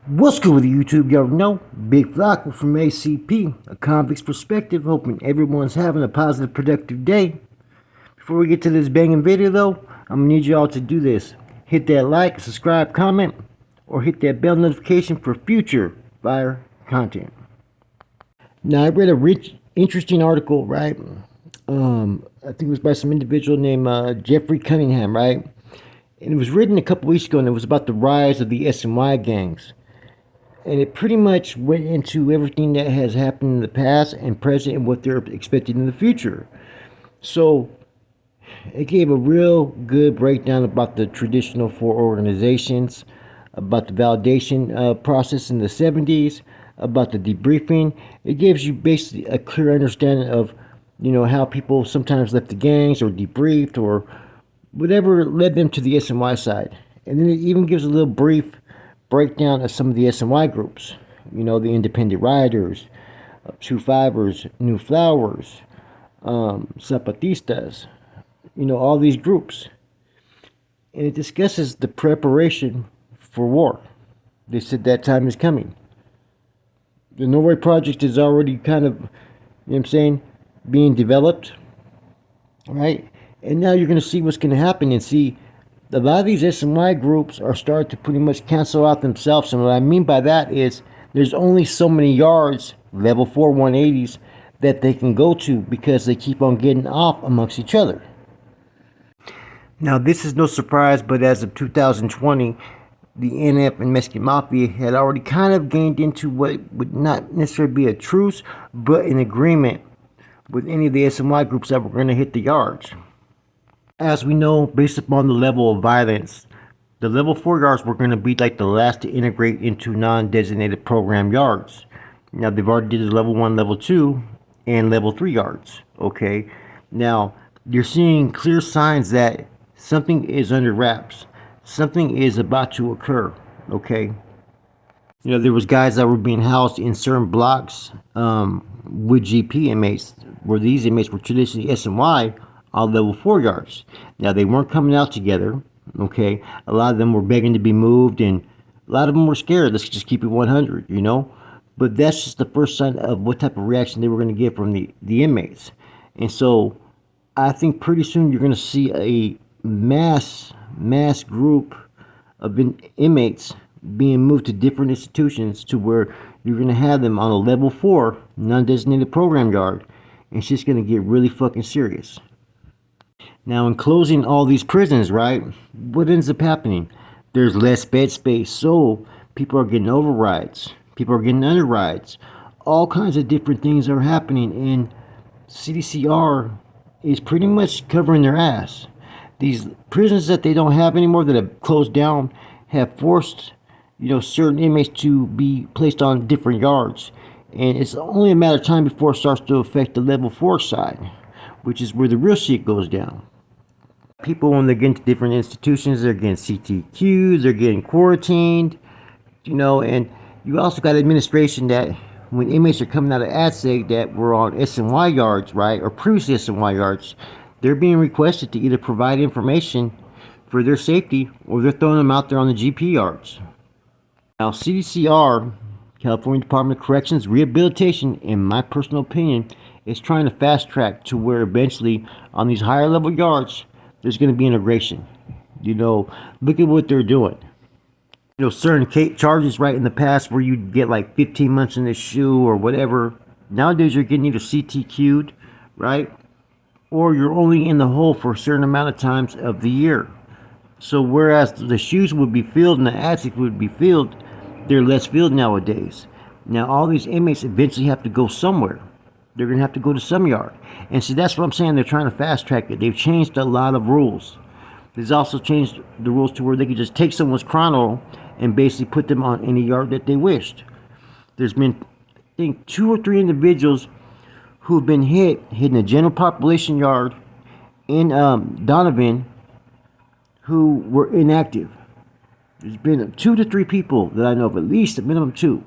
What's good with YouTube? You already know, Big Flacco from ACP, a convict's perspective, hoping everyone's having a positive, productive day. Before we get to this banging video though, I'm gonna need y'all to do this. Hit that like, subscribe, comment, or hit that bell notification for future fire content. Now I read a interesting article, right? I think it was by some individual named Jeffrey Cunningham, right? And it was written a couple weeks ago, and it was about the rise of the S&Y gangs. And it pretty much went into everything that has happened in the past and present and what they're expecting in the future. So it gave a real good breakdown about the traditional four organizations, about the validation process in the 70s, about the debriefing. It gives you basically a clear understanding of, how people sometimes left the gangs or debriefed or whatever led them to the S&Y side. And then it even gives a little brief breakdown of some of the S&Y groups. The Independent Riders, True Fivers, New Flowers, Zapatistas, all these groups. And it discusses the preparation for war. They said that time is coming. The Norway Project is already kind of, being developed, right? And now you're going to see what's going to happen and see a lot of these S&Y groups are starting to pretty much cancel out themselves. And what I mean by that is there's only so many yards, level 4 180s, that they can go to because they keep on getting off amongst each other. Now, this is no surprise, but as of 2020, the NF and Mexican Mafia had already kind of gained into what would not necessarily be a truce, but an agreement with any of the S&Y groups that were going to hit the yards. As we know, based upon the level of violence, the level 4 yards were going to be like the last to integrate into non-designated program yards. Now, they've already did the level 1, level 2, and level 3 yards, okay? Now, you're seeing clear signs that something is under wraps. Something is about to occur, okay? There was guys that were being housed in certain blocks with GP inmates, where these inmates were traditionally S&Y, on level 4 yards. Now, they weren't coming out together, okay? A lot of them were begging to be moved, and a lot of them were scared. Let's just keep it 100, But that's just the first sign of what type of reaction they were going to get from the inmates. And so I think pretty soon you're going to see a mass group of inmates being moved to different institutions to where you're going to have them on a level 4 non-designated program yard. And it's just going to get really fucking serious. Now, in closing all these prisons, right, what ends up happening? There's less bed space, so people are getting overrides. People are getting underrides. All kinds of different things are happening, and CDCR is pretty much covering their ass. These prisons that they don't have anymore, that have closed down, have forced, certain inmates to be placed on different yards. And it's only a matter of time before it starts to affect the level 4 side, which is where the real shit goes down. People, when they get into different institutions, they're getting CTQs, they're getting quarantined, and you also got administration that when inmates are coming out of ADSEG that were on S&Y yards, right, or previously S&Y yards, they're being requested to either provide information for their safety or they're throwing them out there on the GP yards. Now, CDCR, California Department of Corrections Rehabilitation, in my personal opinion, is trying to fast track to where eventually on these higher level yards, there's going to be integration. Look at what they're doing. Certain charges right in the past where you'd get like 15 months in the shoe or whatever. Nowadays you're getting either CTQ'd, right? Or you're only in the hole for a certain amount of times of the year. So whereas the shoes would be filled and the attic would be filled, they're less filled nowadays. Now all these inmates eventually have to go somewhere. They're going to have to go to some yard. And see, that's what I'm saying. They're trying to fast track it. They've changed a lot of rules. They've also changed the rules to where they can just take someone's chrono and basically put them on any yard that they wished. There's been, I think, 2 or 3 individuals who've been hit in a general population yard in Donovan who were inactive. There's been 2 to 3 people that I know of, at least a minimum 2.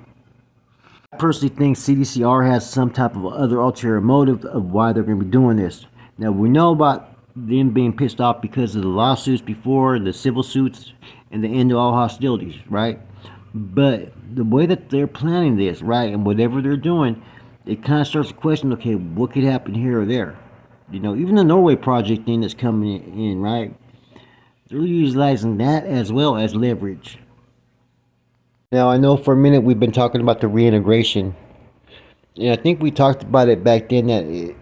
I personally think CDCR has some type of other ulterior motive of why they're going to be doing this. Now, we know about them being pissed off because of the lawsuits before, the civil suits, and the end of all hostilities, right? But the way that they're planning this, right, and whatever they're doing, it kind of starts to question, okay, what could happen here or there? Even the Norway project thing that's coming in, right? They're utilizing that as well as leverage. Now, I know for a minute we've been talking about the reintegration, and I think we talked about it back then that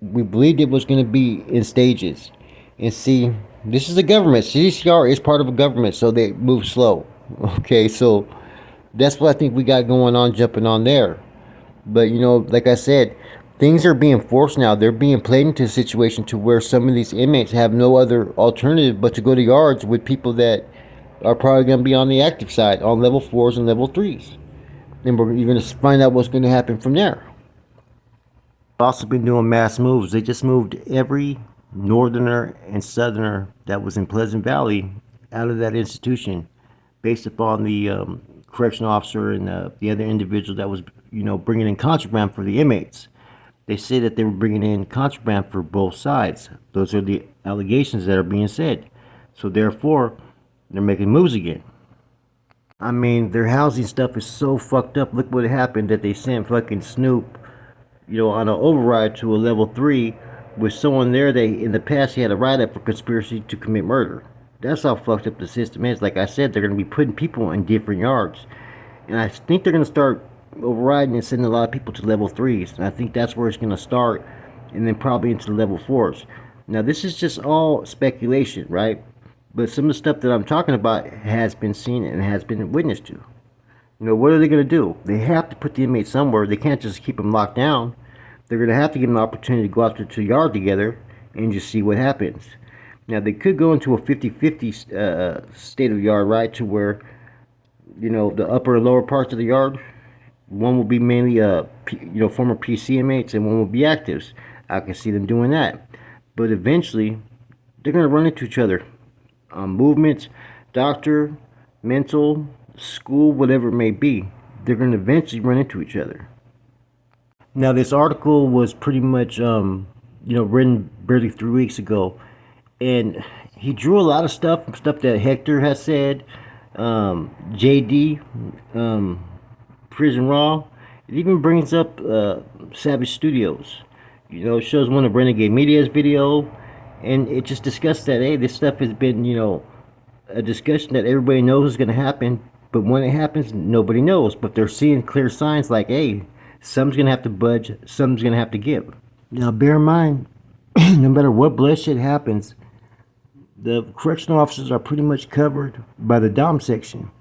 we believed it was going to be in stages. And see, this is a government. CDCR is part of a government, so they move slow. Okay, so that's what I think we got going on, jumping on there. But like I said, things are being forced now. They're being played into a situation to where some of these inmates have no other alternative but to go to yards with people that are probably going to be on the active side, on level 4s and level 3s. And you're going to find out what's going to happen from there. Also been doing mass moves. They just moved every northerner and southerner that was in Pleasant Valley out of that institution, based upon the correctional officer and the other individual that was, bringing in contraband for the inmates. They say that they were bringing in contraband for both sides. Those are the allegations that are being said. So therefore, they're making moves again. I mean, their housing stuff is so fucked up. Look what happened, that they sent fucking Snoop, on an override to a level 3 with someone there that in the past he had a write-up for conspiracy to commit murder. That's how fucked up the system is. Like I said, they're going to be putting people in different yards. And I think they're going to start overriding and sending a lot of people to level 3s. And I think that's where it's going to start. And then probably into the level 4s. Now, this is just all speculation, right? But some of the stuff that I'm talking about has been seen and has been witnessed to. What are they going to do? They have to put the inmates somewhere. They can't just keep them locked down. They're going to have to give them an opportunity to go out to the yard together and just see what happens. Now, they could go into a 50-50 state of yard, right, to where, the upper and lower parts of the yard, one will be mainly, former PC inmates, and one will be actives. I can see them doing that. But eventually, they're going to run into each other. Movements, doctor, mental, school, whatever it may be, they're going to eventually run into each other. Now, this article was pretty much, written barely 3 weeks ago, and he drew a lot of stuff that Hector has said, JD, Prison Raw. It even brings up Savage Studios. It shows one of Renegade Media's video, and it just discussed that, hey, this stuff has been, a discussion that everybody knows is going to happen, but when it happens, nobody knows. But they're seeing clear signs like, hey, some's going to have to budge, some's going to have to give. Now, bear in mind, no matter what bloodshed happens, the correctional officers are pretty much covered by the Dom section.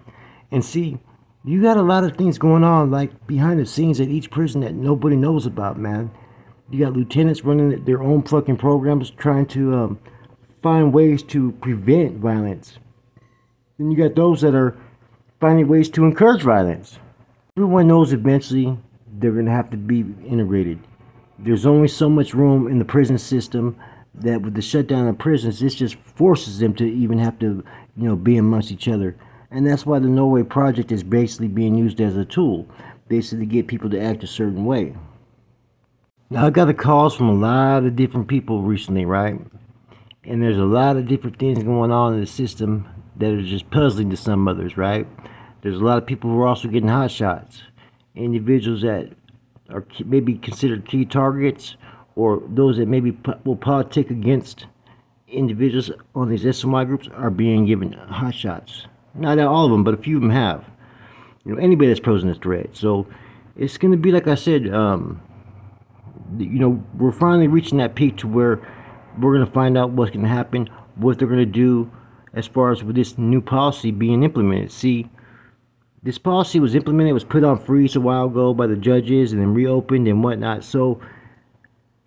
And see, you got a lot of things going on, like behind the scenes at each prison that nobody knows about, man. You got lieutenants running their own fucking programs, trying to find ways to prevent violence. Then you got those that are finding ways to encourage violence. Everyone knows eventually they're going to have to be integrated. There's only so much room in the prison system that with the shutdown of prisons, this just forces them to even have to, be amongst each other. And that's why the Norway project is basically being used as a tool, basically to get people to act a certain way. Now, I got the calls from a lot of different people recently, right? And there's a lot of different things going on in the system that are just puzzling to some others, right? There's a lot of people who are also getting hot shots. Individuals that are maybe considered key targets, or those that maybe will politic against individuals on these SMI groups are being given hot shots. Not all of them, but a few of them have. Anybody that's posing a threat. So it's going to be, like I said, we're finally reaching that peak to where we're going to find out what's going to happen, what they're going to do as far as with this new policy being implemented. See, this policy was implemented, was put on freeze a while ago by the judges and then reopened and whatnot. So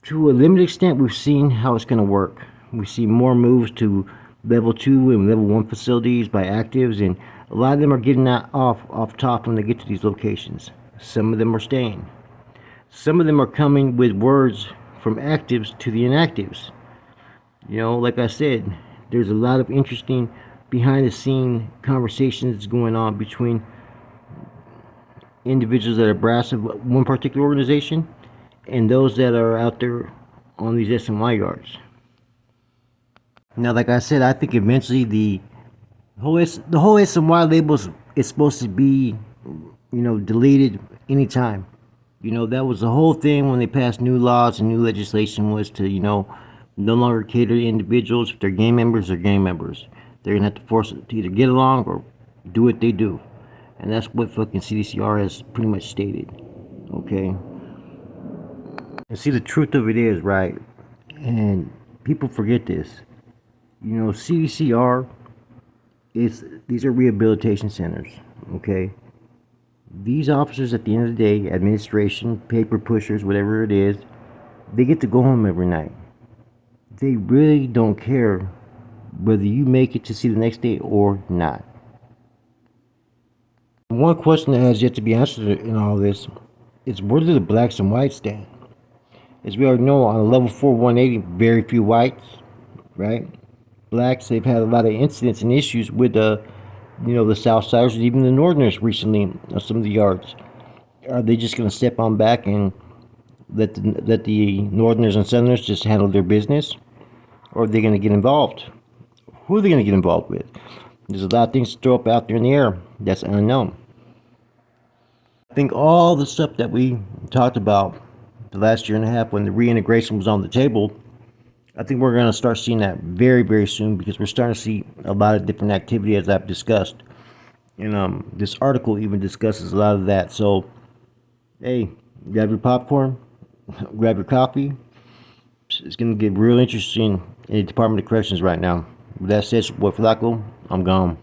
to a limited extent, we've seen how it's going to work. We see more moves to level 2 and level 1 facilities by actives, and a lot of them are getting that off top when they get to these locations. Some of them are staying. Some of them are coming with words from actives to the inactives. Like I said, there's a lot of interesting behind the scene conversations going on between individuals that are brass of one particular organization and those that are out there on these SMY yards. Now, like I said, I think eventually the whole SMY label's it's supposed to be, deleted anytime. That was the whole thing when they passed new laws and new legislation was to, no longer cater to individuals. If they're gang members, they're gang members. They're gonna have to force it to either get along or do what they do. And that's what fucking CDCR has pretty much stated. Okay? And see, the truth of it is, right? And people forget this. CDCR these are rehabilitation centers. Okay? These officers, at the end of the day, administration, paper pushers, whatever it is, they get to go home every night. They really don't care whether you make it to see the next day or not. One question that has yet to be answered in all this is, where do the blacks and whites stand? As we already know, on a level 4 180, very few whites, right? Blacks, they've had a lot of incidents and issues with the Southsiders, even the Northerners recently on some of the yards. Are they just going to step on back and let the Northerners and Southerners just handle their business? Or are they going to get involved? Who are they going to get involved with? There's a lot of things to throw up out there in the air that's unknown. I think all the stuff that we talked about the last year and a half when the reintegration was on the table, I think we're going to start seeing that very, very soon, because we're starting to see a lot of different activity, as I've discussed. And this article even discusses a lot of that. So, hey, grab your popcorn, grab your coffee. It's going to get real interesting in the Department of Corrections right now. With that said, boy Flacco, I'm gone.